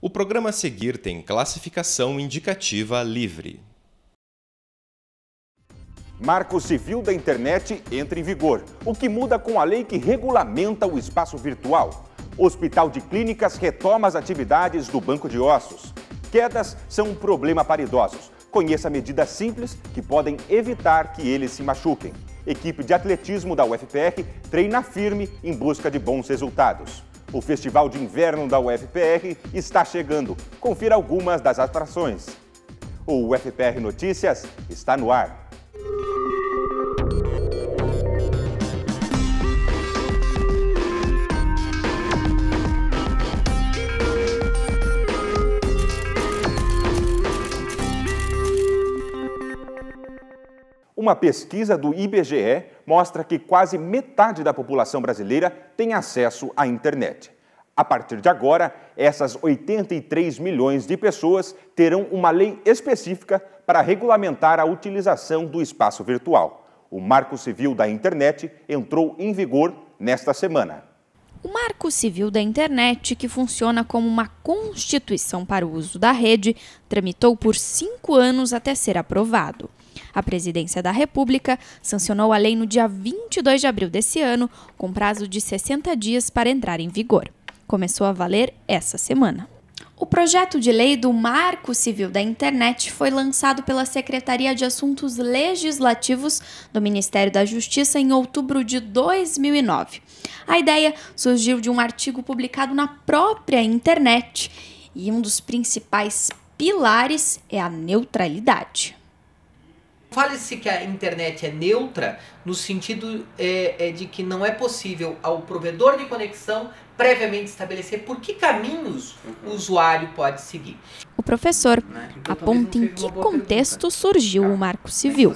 O programa a seguir tem classificação indicativa livre. Marco Civil da Internet entra em vigor, o que muda com a lei que regulamenta o espaço virtual. Hospital de Clínicas retoma as atividades do banco de ossos. Quedas são um problema para idosos. Conheça medidas simples que podem evitar que eles se machuquem. Equipe de atletismo da UFPR treina firme em busca de bons resultados. O Festival de Inverno da UFPR está chegando. Confira algumas das atrações. O UFPR Notícias está no ar. Uma pesquisa do IBGE mostra que quase metade da população brasileira tem acesso à internet. A partir de agora, essas 83 milhões de pessoas terão uma lei específica para regulamentar a utilização do espaço virtual. O Marco Civil da Internet entrou em vigor nesta semana. O Marco Civil da Internet, que funciona como uma constituição para o uso da rede, tramitou por 5 anos até ser aprovado. A Presidência da República sancionou a lei no dia 22 de abril desse ano, com prazo de 60 dias para entrar em vigor. Começou a valer essa semana. O projeto de lei do Marco Civil da Internet foi lançado pela Secretaria de Assuntos Legislativos do Ministério da Justiça em outubro de 2009. A ideia surgiu de um artigo publicado na própria internet e um dos principais pilares é a neutralidade. Fala-se que a internet é neutra no sentido de que não é possível ao provedor de conexão previamente estabelecer por que caminhos o usuário pode seguir. O professor aponta em que contexto surgiu o Marco Civil.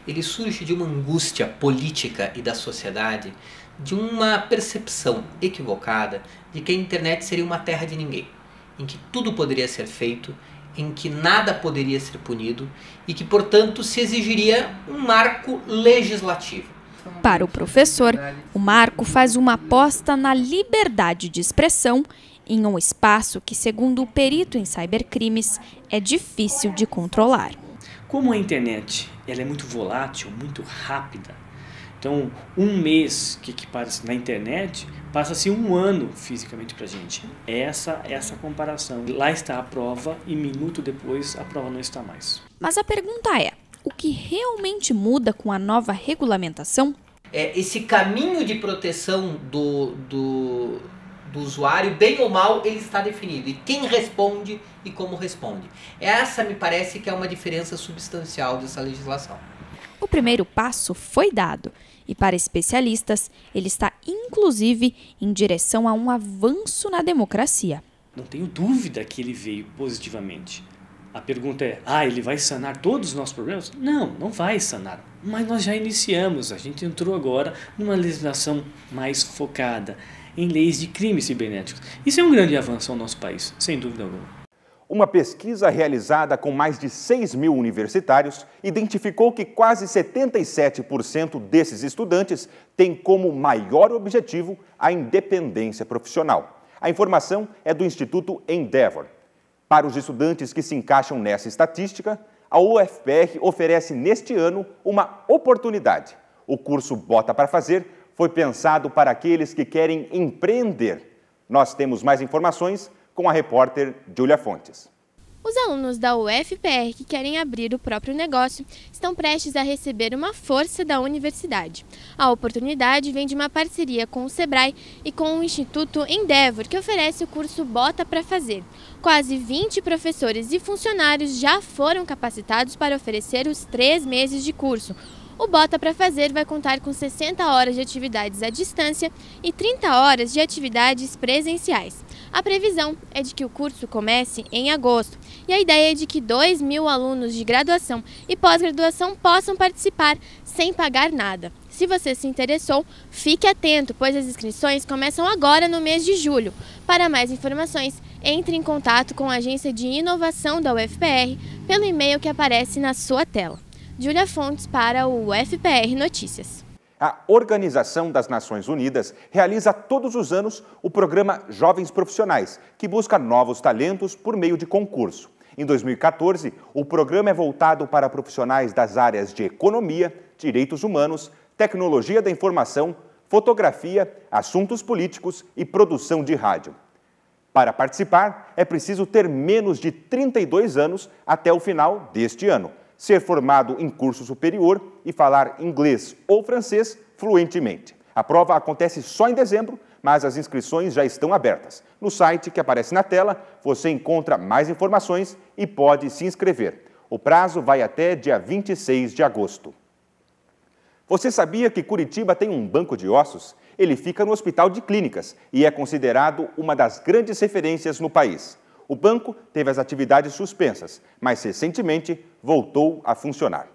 Ele surge de uma angústia política e da sociedade, de uma percepção equivocada de que a internet seria uma terra de ninguém, em que tudo poderia ser feito, em que nada poderia ser punido e que, portanto, se exigiria um marco legislativo. Para o professor, o marco faz uma aposta na liberdade de expressão em um espaço que, segundo o perito em cybercrimes, é difícil de controlar. Como a internet ela é muito volátil, muito rápida, então um mês que passa na internet passa-se um ano fisicamente para a gente. Essa comparação. Lá está a prova e minuto depois a prova não está mais. Mas a pergunta é, o que realmente muda com a nova regulamentação? Esse caminho de proteção do usuário, bem ou mal, ele está definido. E quem responde e como responde. Essa me parece que é uma diferença substancial dessa legislação. O primeiro passo foi dado. E para especialistas, ele está inclusive em direção a um avanço na democracia. Não tenho dúvida que ele veio positivamente. A pergunta é, ele vai sanar todos os nossos problemas? Não, não vai sanar. Mas nós já iniciamos, a gente entrou agora numa legislação mais focada em leis de crimes cibernéticos. Isso é um grande avanço ao nosso país, sem dúvida alguma. Uma pesquisa realizada com mais de 6 mil universitários identificou que quase 77% desses estudantes têm como maior objetivo a independência profissional. A informação é do Instituto Endeavor. Para os estudantes que se encaixam nessa estatística, a UFPR oferece neste ano uma oportunidade. O curso Bota para Fazer foi pensado para aqueles que querem empreender. Nós temos mais informações com a repórter Júlia Fontes. Os alunos da UFPR que querem abrir o próprio negócio estão prestes a receber uma força da universidade. A oportunidade vem de uma parceria com o Sebrae e com o Instituto Endeavor, que oferece o curso Bota para Fazer. Quase 20 professores e funcionários já foram capacitados para oferecer os 3 meses de curso. O Bota para Fazer vai contar com 60 horas de atividades à distância e 30 horas de atividades presenciais. A previsão é de que o curso comece em agosto e a ideia é de que 2.000 alunos de graduação e pós-graduação possam participar sem pagar nada. Se você se interessou, fique atento, pois as inscrições começam agora no mês de julho. Para mais informações, entre em contato com a Agência de Inovação da UFPR pelo e-mail que aparece na sua tela. Júlia Fontes para o UFPR Notícias. A Organização das Nações Unidas realiza todos os anos o programa Jovens Profissionais, que busca novos talentos por meio de concurso. Em 2014, o programa é voltado para profissionais das áreas de economia, direitos humanos, tecnologia da informação, fotografia, assuntos políticos e produção de rádio. Para participar, é preciso ter menos de 32 anos até o final deste ano, ser formado em curso superior e falar inglês ou francês fluentemente. A prova acontece só em dezembro, mas as inscrições já estão abertas. No site que aparece na tela, você encontra mais informações e pode se inscrever. O prazo vai até dia 26 de agosto. Você sabia que Curitiba tem um banco de ossos? Ele fica no Hospital de Clínicas e é considerado uma das grandes referências no país. O banco teve as atividades suspensas, mas recentemente voltou a funcionar.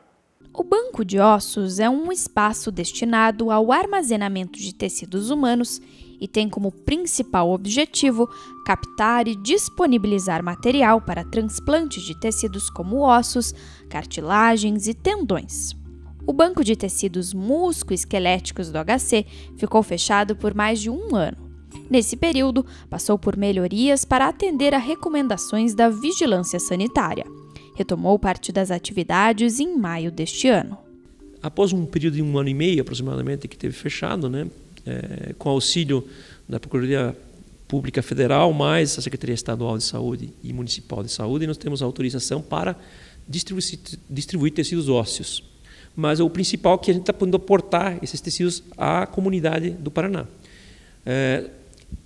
O banco de ossos é um espaço destinado ao armazenamento de tecidos humanos e tem como principal objetivo captar e disponibilizar material para transplantes de tecidos como ossos, cartilagens e tendões. O banco de tecidos musculoesqueléticos do HC ficou fechado por mais de um ano. Nesse período, passou por melhorias para atender a recomendações da vigilância sanitária. Retomou parte das atividades em maio deste ano. Após um período de 1 ano e meio aproximadamente que teve fechado, com auxílio da Procuradoria Pública Federal, mais a Secretaria Estadual de Saúde e Municipal de Saúde, nós temos autorização para distribuir tecidos ósseos. Mas o principal é que a gente está podendo aportar esses tecidos à comunidade do Paraná.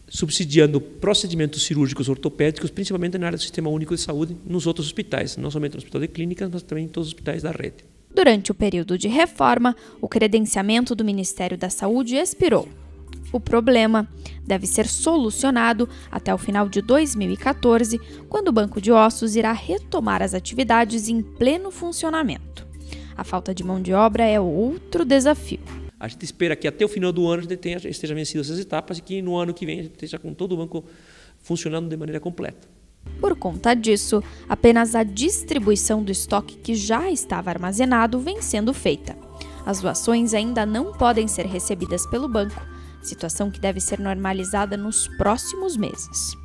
Subsidiando procedimentos cirúrgicos ortopédicos, principalmente na área do Sistema Único de Saúde, nos outros hospitais, não somente no Hospital de Clínicas, mas também em todos os hospitais da rede. Durante o período de reforma, o credenciamento do Ministério da Saúde expirou. O problema deve ser solucionado até o final de 2014, quando o Banco de Ossos irá retomar as atividades em pleno funcionamento. A falta de mão de obra é outro desafio. A gente espera que até o final do ano a gente esteja vencido essas etapas e que no ano que vem a gente esteja com todo o banco funcionando de maneira completa. Por conta disso, apenas a distribuição do estoque que já estava armazenado vem sendo feita. As doações ainda não podem ser recebidas pelo banco, situação que deve ser normalizada nos próximos meses.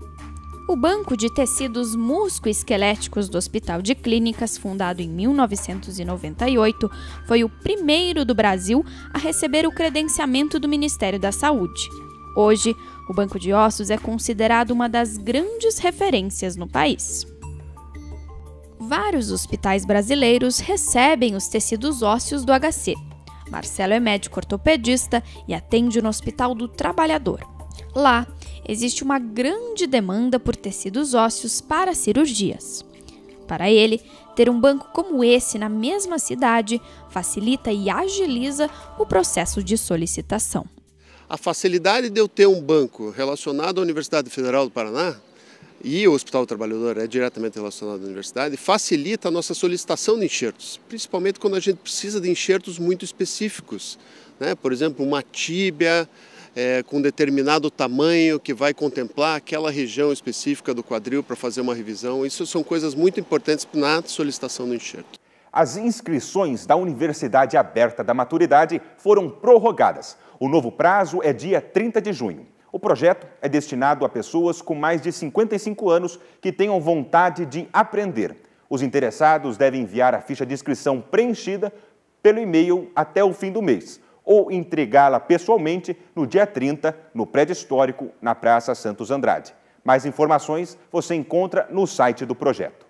O Banco de Tecidos Musculoesqueléticos do Hospital de Clínicas, fundado em 1998, foi o primeiro do Brasil a receber o credenciamento do Ministério da Saúde. Hoje, o Banco de Ossos é considerado uma das grandes referências no país. Vários hospitais brasileiros recebem os tecidos ósseos do HC. Marcelo é médico ortopedista e atende no Hospital do Trabalhador. Lá, existe uma grande demanda por tecidos ósseos para cirurgias. Para ele, ter um banco como esse na mesma cidade facilita e agiliza o processo de solicitação. A facilidade de eu ter um banco relacionado à Universidade Federal do Paraná, e o Hospital do Trabalhador é diretamente relacionado à universidade, facilita a nossa solicitação de enxertos, principalmente quando a gente precisa de enxertos muito específicos, Por exemplo, uma tíbia com determinado tamanho que vai contemplar aquela região específica do quadril para fazer uma revisão. Isso são coisas muito importantes na solicitação do enxerto. As inscrições da Universidade Aberta da Maturidade foram prorrogadas. O novo prazo é dia 30 de junho. O projeto é destinado a pessoas com mais de 55 anos que tenham vontade de aprender. Os interessados devem enviar a ficha de inscrição preenchida pelo e-mail até o fim do mês, ou entregá-la pessoalmente no dia 30, no prédio histórico, na Praça Santos Andrade. Mais informações você encontra no site do projeto.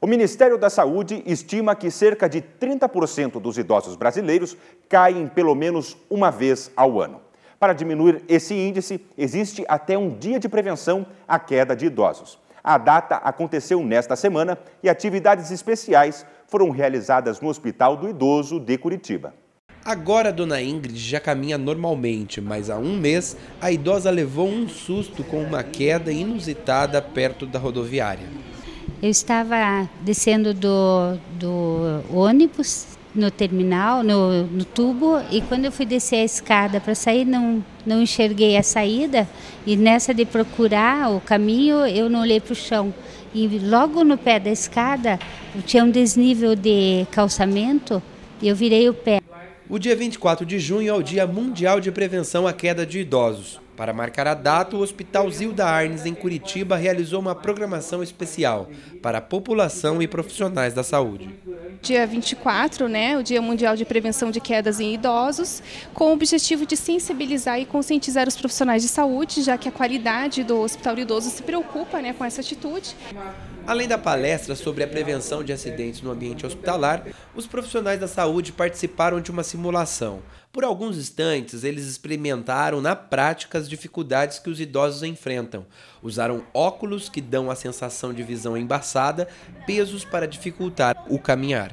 O Ministério da Saúde estima que cerca de 30% dos idosos brasileiros caem pelo menos uma vez ao ano. Para diminuir esse índice, existe até um dia de prevenção à queda de idosos. A data aconteceu nesta semana e atividades especiais foram realizadas no Hospital do Idoso de Curitiba. Agora a dona Ingrid já caminha normalmente, mas há um mês a idosa levou um susto com uma queda inusitada perto da rodoviária. Eu estava descendo do ônibus no terminal, no tubo, e quando eu fui descer a escada para sair, não enxerguei a saída, e nessa de procurar o caminho, eu não olhei para o chão. E logo no pé da escada, tinha um desnível de calçamento, e eu virei o pé. O dia 24 de junho é o Dia Mundial de Prevenção à Queda de Idosos. Para marcar a data, o Hospital Zilda Arnes, em Curitiba, realizou uma programação especial para a população e profissionais da saúde. Dia 24, o Dia Mundial de Prevenção de Quedas em Idosos, com o objetivo de sensibilizar e conscientizar os profissionais de saúde, já que a qualidade do Hospital Idoso se preocupa com essa atitude. Além da palestra sobre a prevenção de acidentes no ambiente hospitalar, os profissionais da saúde participaram de uma simulação. Por alguns instantes, eles experimentaram na prática as dificuldades que os idosos enfrentam. Usaram óculos que dão a sensação de visão embaçada, pesos para dificultar o caminhar.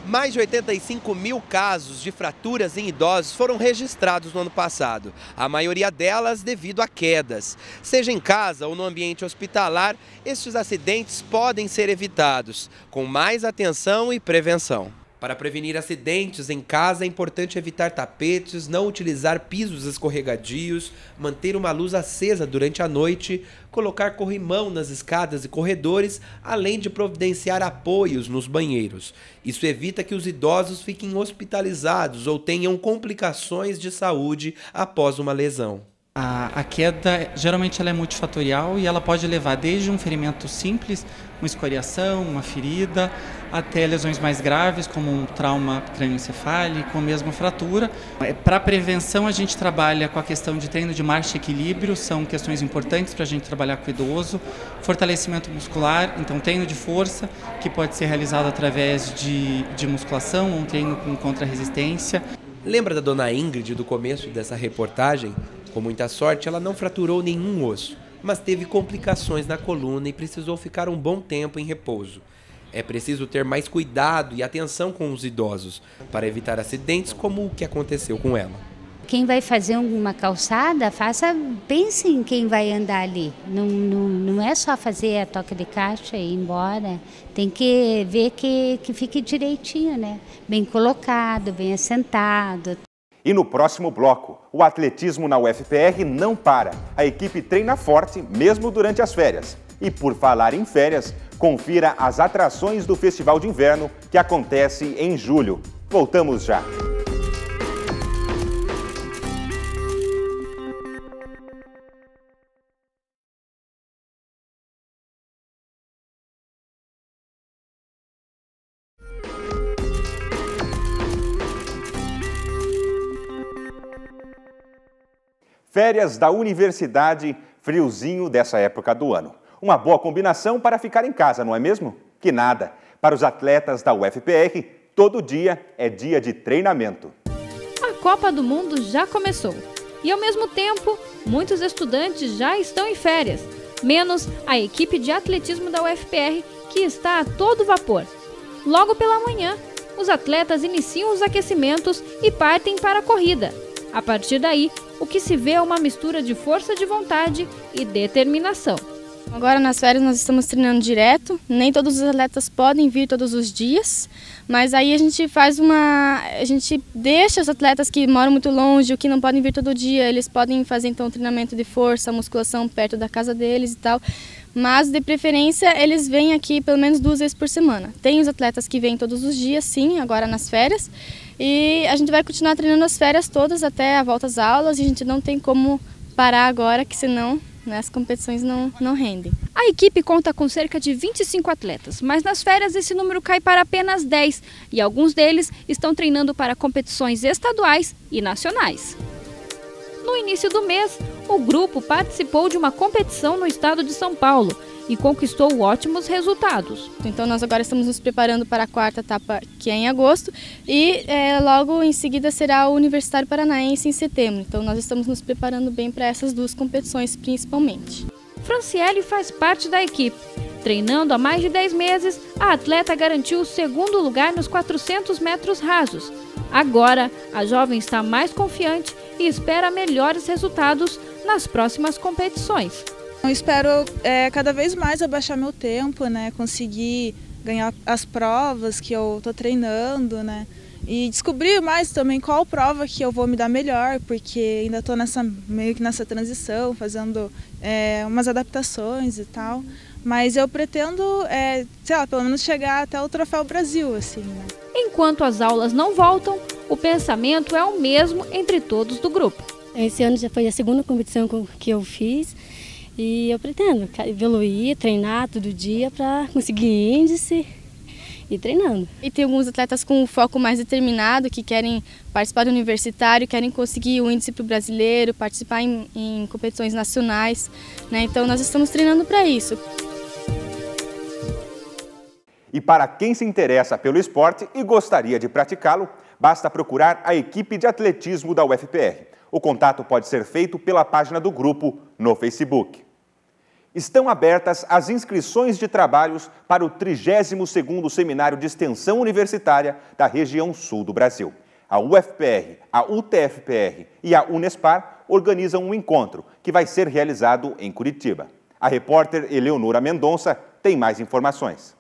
Mais de 85 mil casos de fraturas em idosos foram registrados no ano passado, a maioria delas devido a quedas. Seja em casa ou no ambiente hospitalar, estes acidentes podem ser evitados, com mais atenção e prevenção. Para prevenir acidentes em casa é importante evitar tapetes, não utilizar pisos escorregadios, manter uma luz acesa durante a noite, colocar corrimão nas escadas e corredores, além de providenciar apoios nos banheiros. Isso evita que os idosos fiquem hospitalizados ou tenham complicações de saúde após uma lesão. A queda, geralmente, ela é multifatorial e ela pode levar desde um ferimento simples, uma escoriação, uma ferida, até lesões mais graves, como um trauma crânioencefálico ou mesmo fratura. Para prevenção, a gente trabalha com a questão de treino de marcha e equilíbrio, são questões importantes para a gente trabalhar com o idoso. Fortalecimento muscular, então treino de força, que pode ser realizado através de musculação ou um treino com contra-resistência. Lembra da dona Ingrid do começo dessa reportagem? Com muita sorte, ela não fraturou nenhum osso, mas teve complicações na coluna e precisou ficar um bom tempo em repouso. É preciso ter mais cuidado e atenção com os idosos para evitar acidentes como o que aconteceu com ela. Quem vai fazer uma calçada, pense em quem vai andar ali. Não é só fazer a toca de caixa e ir embora. Tem que ver que fique direitinho, bem colocado, bem assentado. E no próximo bloco, o atletismo na UFPR não para. A equipe treina forte mesmo durante as férias. E por falar em férias, confira as atrações do Festival de Inverno que acontece em julho. Voltamos já. Férias da universidade, friozinho dessa época do ano. Uma boa combinação para ficar em casa, não é mesmo? Que nada. Para os atletas da UFPR, todo dia é dia de treinamento. A Copa do Mundo já começou. E ao mesmo tempo, muitos estudantes já estão em férias. Menos a equipe de atletismo da UFPR, que está a todo vapor. Logo pela manhã, os atletas iniciam os aquecimentos e partem para a corrida. A partir daí, o que se vê é uma mistura de força de vontade e determinação. Agora nas férias nós estamos treinando direto, nem todos os atletas podem vir todos os dias, mas aí a gente deixa os atletas que moram muito longe, ou que não podem vir todo dia, eles podem fazer então treinamento de força, musculação perto da casa deles e tal, mas de preferência eles vêm aqui pelo menos 2 vezes por semana. Tem os atletas que vêm todos os dias, sim, agora nas férias, e a gente vai continuar treinando as férias todas até a volta às aulas, e a gente não tem como parar agora, que senão as competições não rendem. A equipe conta com cerca de 25 atletas, mas nas férias esse número cai para apenas 10 e alguns deles estão treinando para competições estaduais e nacionais. No início do mês, o grupo participou de uma competição no estado de São Paulo e conquistou ótimos resultados. Então nós agora estamos nos preparando para a 4ª etapa, que é em agosto, e logo em seguida será o Universitário Paranaense em setembro. Então nós estamos nos preparando bem para essas 2 competições principalmente. Franciele faz parte da equipe. Treinando há mais de 10 meses, a atleta garantiu o 2º lugar nos 400 metros rasos. Agora, a jovem está mais confiante e espera melhores resultados nas próximas competições. Eu espero cada vez mais abaixar meu tempo, conseguir ganhar as provas que eu estou treinando, e descobrir mais também qual prova que eu vou me dar melhor, porque ainda estou meio que nessa transição, fazendo umas adaptações e tal, mas eu pretendo, pelo menos chegar até o Troféu Brasil, assim. Enquanto as aulas não voltam, o pensamento é o mesmo entre todos do grupo. Esse ano já foi a segunda competição que eu fiz e eu pretendo evoluir, treinar todo dia para conseguir índice e treinando. E tem alguns atletas com um foco mais determinado que querem participar do universitário, querem conseguir o índice para o brasileiro, participar em competições nacionais, né? Então nós estamos treinando para isso. E para quem se interessa pelo esporte e gostaria de praticá-lo, basta procurar a equipe de atletismo da UFPR. O contato pode ser feito pela página do grupo no Facebook. Estão abertas as inscrições de trabalhos para o 32º Seminário de Extensão Universitária da região sul do Brasil. A UFPR, a UTFPR e a Unespar organizam um encontro que vai ser realizado em Curitiba. A repórter Eleonora Mendonça tem mais informações.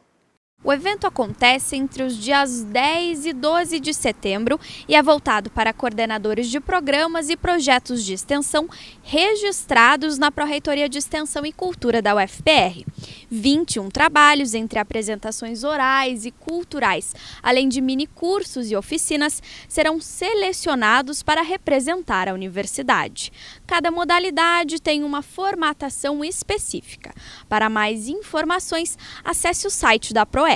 O evento acontece entre os dias 10 e 12 de setembro e é voltado para coordenadores de programas e projetos de extensão registrados na Pró-Reitoria de Extensão e Cultura da UFPR. 21 trabalhos entre apresentações orais e culturais, além de mini-cursos e oficinas, serão selecionados para representar a universidade. Cada modalidade tem uma formatação específica. Para mais informações, acesse o site da ProEC.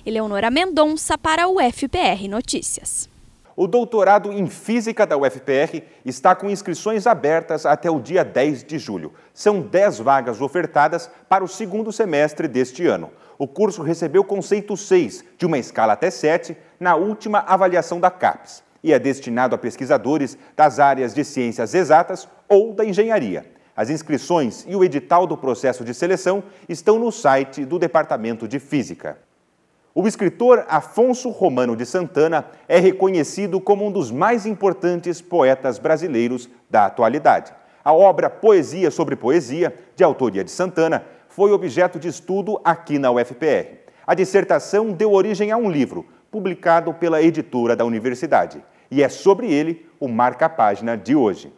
Eleonora Mendonça para o UFPR Notícias. O doutorado em Física da UFPR está com inscrições abertas até o dia 10 de julho. São 10 vagas ofertadas para o segundo semestre deste ano. O curso recebeu conceito 6, de uma escala até 7, na última avaliação da CAPES, e é destinado a pesquisadores das áreas de ciências exatas ou da engenharia. As inscrições e o edital do processo de seleção estão no site do Departamento de Física. O escritor Afonso Romano de Santana é reconhecido como um dos mais importantes poetas brasileiros da atualidade. A obra Poesia sobre Poesia, de autoria de Santana, foi objeto de estudo aqui na UFPR. A dissertação deu origem a um livro, publicado pela editora da universidade. E é sobre ele o marca-página de hoje.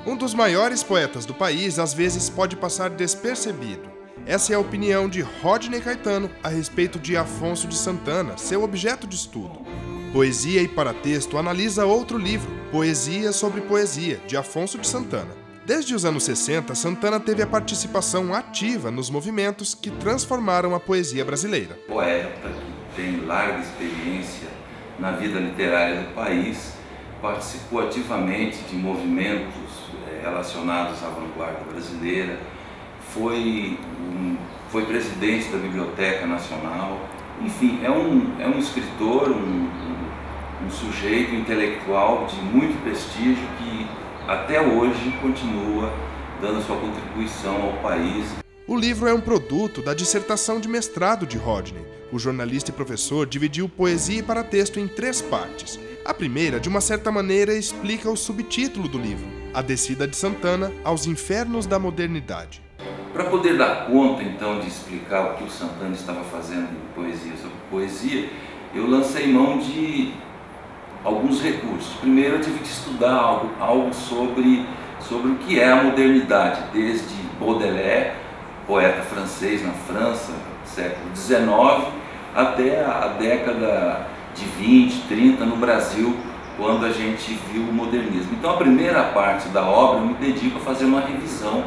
Um dos maiores poetas do país às vezes pode passar despercebido. Essa é a opinião de Rodney Caetano a respeito de Afonso de Santana, seu objeto de estudo. Poesia e Paratexto analisa outro livro, Poesia sobre Poesia, de Afonso de Santana. Desde os anos 60, Santana teve a participação ativa nos movimentos que transformaram a poesia brasileira. Poeta que tem larga experiência na vida literária do país, participou ativamente de movimentos relacionados à vanguarda brasileira, foi presidente da Biblioteca Nacional, enfim, é um escritor, um sujeito intelectual de muito prestígio que até hoje continua dando sua contribuição ao país. O livro é um produto da dissertação de mestrado de Rodney. O jornalista e professor dividiu Poesia e Paratexto em 3 partes. A primeira, de uma certa maneira, explica o subtítulo do livro, A Descida de Santana aos Infernos da Modernidade. Para poder dar conta, então, de explicar o que o Santana estava fazendo em Poesia sobre Poesia, eu lancei mão de alguns recursos. Primeiro, eu tive que estudar algo sobre o que é a modernidade, desde Baudelaire, poeta francês na França, século XIX, até a década de 20, 30 no Brasil, quando a gente viu o modernismo. Então a primeira parte da obra eu me dedico a fazer uma revisão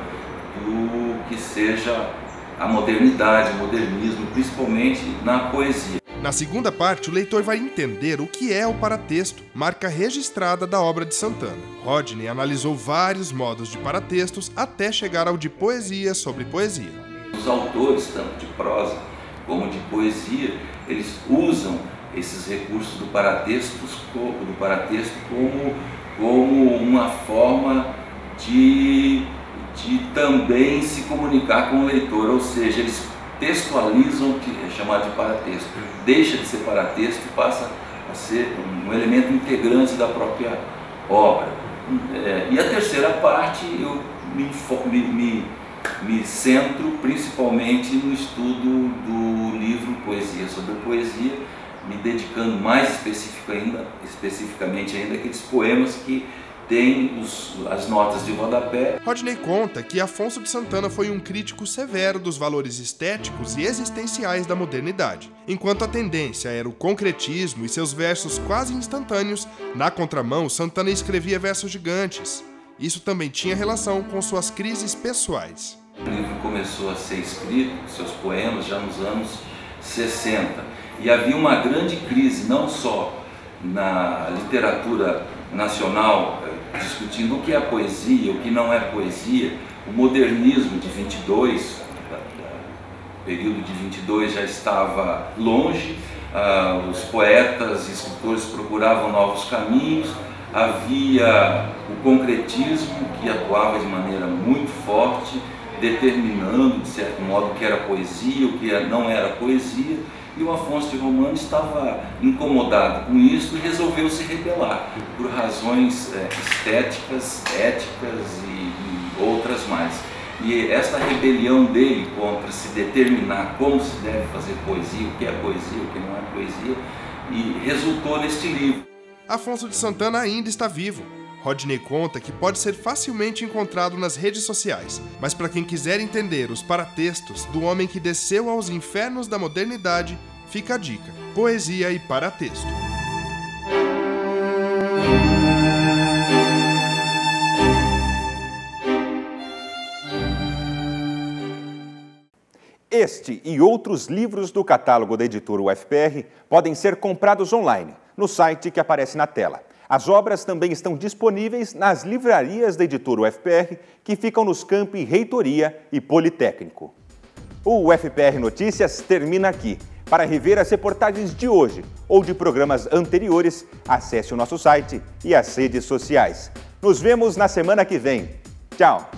do que seja a modernidade, o modernismo, principalmente na poesia. Na segunda parte, o leitor vai entender o que é o paratexto, marca registrada da obra de Santana. Rodney analisou vários modos de paratextos até chegar ao de poesia sobre poesia. Os autores, tanto de prosa como de poesia, eles usam esses recursos do paratexto como uma forma de também se comunicar com o leitor, ou seja, eles textualizam o que é chamado de paratexto, deixa de ser paratexto e passa a ser um elemento integrante da própria obra. E a terceira parte eu me centro principalmente no estudo do livro Poesia sobre Poesia, me dedicando mais especificamente ainda àqueles poemas que têm as notas de rodapé. Rodney conta que Afonso de Santana foi um crítico severo dos valores estéticos e existenciais da modernidade. Enquanto a tendência era o concretismo e seus versos quase instantâneos, na contramão, Santana escrevia versos gigantes. Isso também tinha relação com suas crises pessoais. O livro começou a ser escrito, seus poemas, já nos anos 60. E havia uma grande crise, não só na literatura nacional, discutindo o que é poesia, o que não é poesia. O modernismo de 22, o período de 22 já estava longe, os poetas e escritores procuravam novos caminhos, havia o concretismo que atuava de maneira muito forte, determinando, de certo modo, o que era poesia, o que não era poesia, e o Afonso de Romano estava incomodado com isso e resolveu se rebelar, por razões estéticas, éticas e outras mais. E esta rebelião dele contra se determinar como se deve fazer poesia, o que é poesia, o que não é poesia, e resultou neste livro. Afonso de Santana ainda está vivo. Rodney conta que pode ser facilmente encontrado nas redes sociais, mas para quem quiser entender os paratextos do homem que desceu aos infernos da modernidade, fica a dica: poesia e paratexto. Este e outros livros do catálogo da editora UFPR podem ser comprados online, no site que aparece na tela. As obras também estão disponíveis nas livrarias da editora UFPR, que ficam nos campi Reitoria e Politécnico. O UFPR Notícias termina aqui. Para rever as reportagens de hoje ou de programas anteriores, acesse o nosso site e as redes sociais. Nos vemos na semana que vem. Tchau!